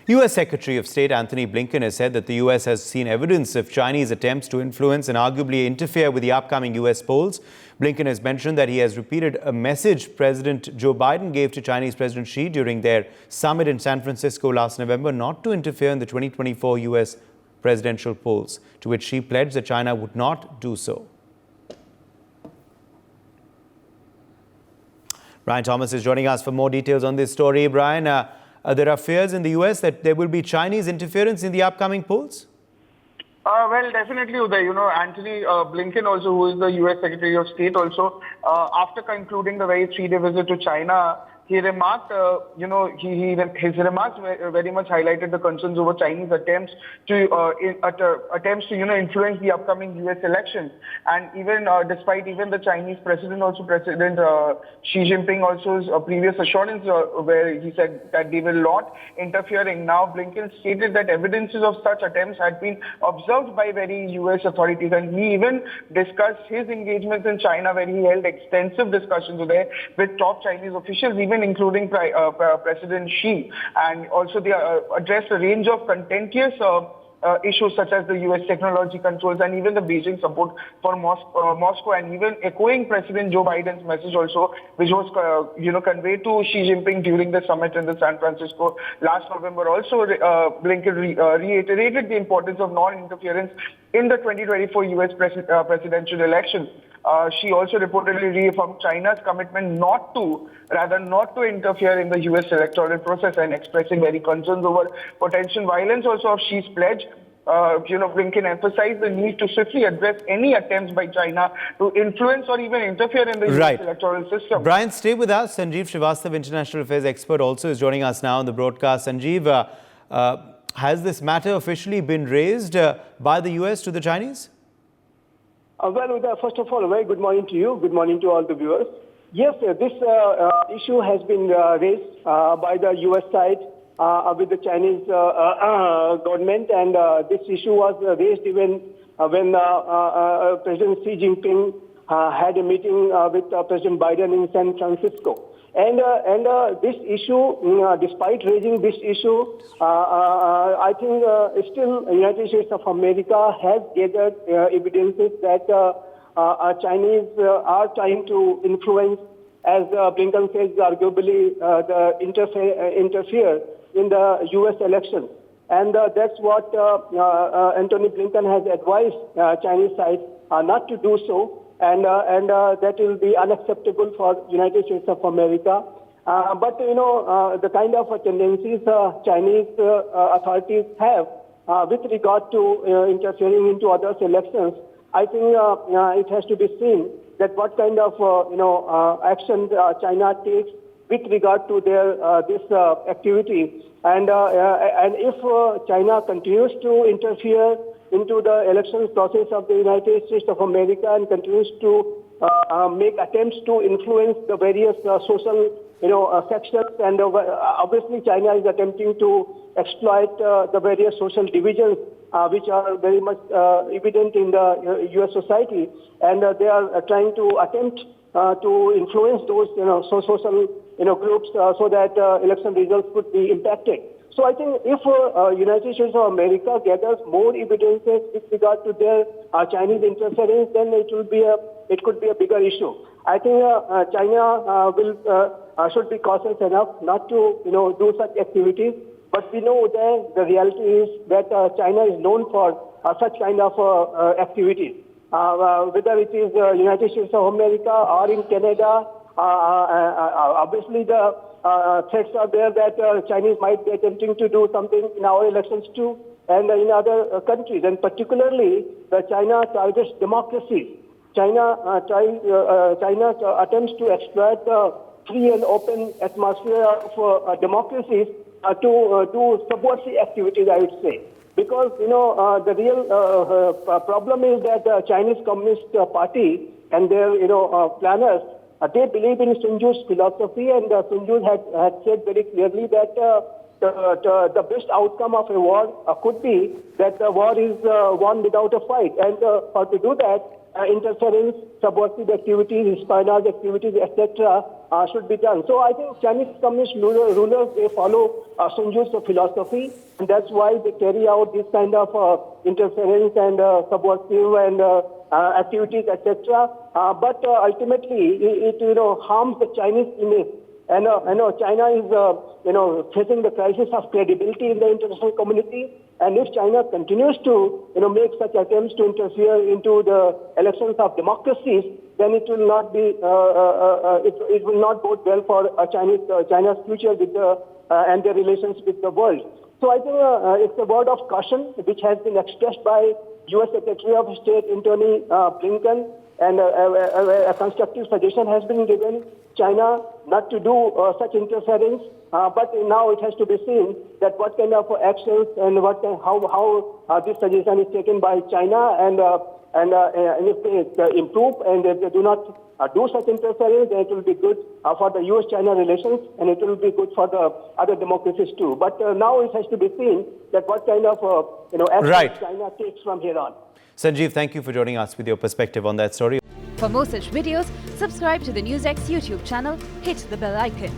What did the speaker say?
U.S. Secretary of State Antony Blinken has said that the U.S. has seen evidence of Chinese attempts to influence and arguably interfere with the upcoming U.S. polls. Blinken has mentioned that he has repeated a message President Joe Biden gave to Chinese President Xi during their summit in San Francisco last November not to interfere in the 2024 U.S. presidential polls, to which Xi pledged that China would not do so. Brian Thomas is joining us for more details on this story. Brian, there are fears in the U.S. that there will be Chinese interference in the upcoming polls? Well, definitely, Uday. Antony Blinken also, who is the U.S. Secretary of State also, after concluding the very 3-day visit to China, he remarked, his remarks very much highlighted the concerns over Chinese attempts to influence the upcoming U.S. elections. And even despite the Chinese President Xi Jinping also's previous assurance where he said that they will not interfering. Now, Blinken stated that evidences of such attempts had been observed by very U.S. authorities, and he even discussed his engagements in China, where he held extensive discussions there with top Chinese officials, even including President Xi, and also they addressed a range of contentious issues such as the U.S. technology controls and even the Beijing support for Moscow, and even echoing President Joe Biden's message also, which was conveyed to Xi Jinping during the summit in the San Francisco last November. Also, Blinken reiterated the importance of non-interference in the 2024 U.S. presidential election. She also reportedly reaffirmed China's commitment not to interfere in the U.S. electoral process, and expressing very concerns over potential violence also of Xi's pledge. Blinken emphasized the need to swiftly address any attempts by China to influence or even interfere in the U.S. electoral system. Brian, stay with us. Sanjeev Srivastava, international affairs expert, also is joining us now on the broadcast. Sanjeev, has this matter officially been raised by the U.S. to the Chinese? Well, first of all, a very good morning to you. Good morning to all the viewers. Yes, this issue has been raised by the U.S. side with the Chinese government, and this issue was raised even when President Xi Jinping had a meeting with President Biden in San Francisco. And this issue, despite raising this issue, I think still the United States of America has gathered evidences that Chinese are trying to influence, as Blinken says, arguably interfere in the U.S. election. And that's what Antony Blinken has advised Chinese side not to do so. And that will be unacceptable for United States of America. But, the kind of tendencies Chinese authorities have with regard to interfering into others' elections, I think it has to be seen that what kind of, action China takes with regard to their this activity. And if China continues to interfere into the elections process of the United States of America and continues to make attempts to influence the various social, sections, and obviously China is attempting to exploit the various social divisions which are very much evident in the U.S. society, and they are trying to attempt to influence those, social, groups so that election results could be impacted. So I think if United States of America gathers more evidences with regard to their Chinese interference, then it could be a bigger issue. I think China should be cautious enough not to do such activities. But we know that the reality is that China is known for such kind of activities. Whether it is United States of America or in Canada, obviously the threats are there that Chinese might be attempting to do something in our elections too, and in other countries. And particularly, China targets democracies. China attempts to exploit the free and open atmosphere of democracies to do subversive activities, I would say. Because, the real problem is that the Chinese Communist Party and their, planners, they believe in Sun Tzu's philosophy, and Sun Tzu had said very clearly that the best outcome of a war could be that the war is won without a fight. And to do that, interference, subversive activities, espionage activities, etc. Should be done. So I think Chinese communist rulers, they follow Sun Tzu's philosophy, and that's why they carry out this kind of interference and subversive and activities, etc. But ultimately, it harms the Chinese image. And China is facing the crisis of credibility in the international community. And if China continues to make such attempts to interfere into the elections of democracies, then it will not be it will not bode well for China's future with and their relations with the world. So I think it's a word of caution which has been expressed by U.S. Secretary of State Antony Blinken, and a constructive suggestion has been given China not to do such interference. But now it has to be seen that what kind of actions and how this suggestion is taken by China, and if they improve and if they do not do such interference, then it will be good for the U.S.-China relations, and it will be good for the other democracies too. But now it has to be seen that what kind of actions China takes from here on. Sanjeev, thank you for joining us with your perspective on that story. For more such videos, subscribe to the NewsX YouTube channel, hit the bell icon.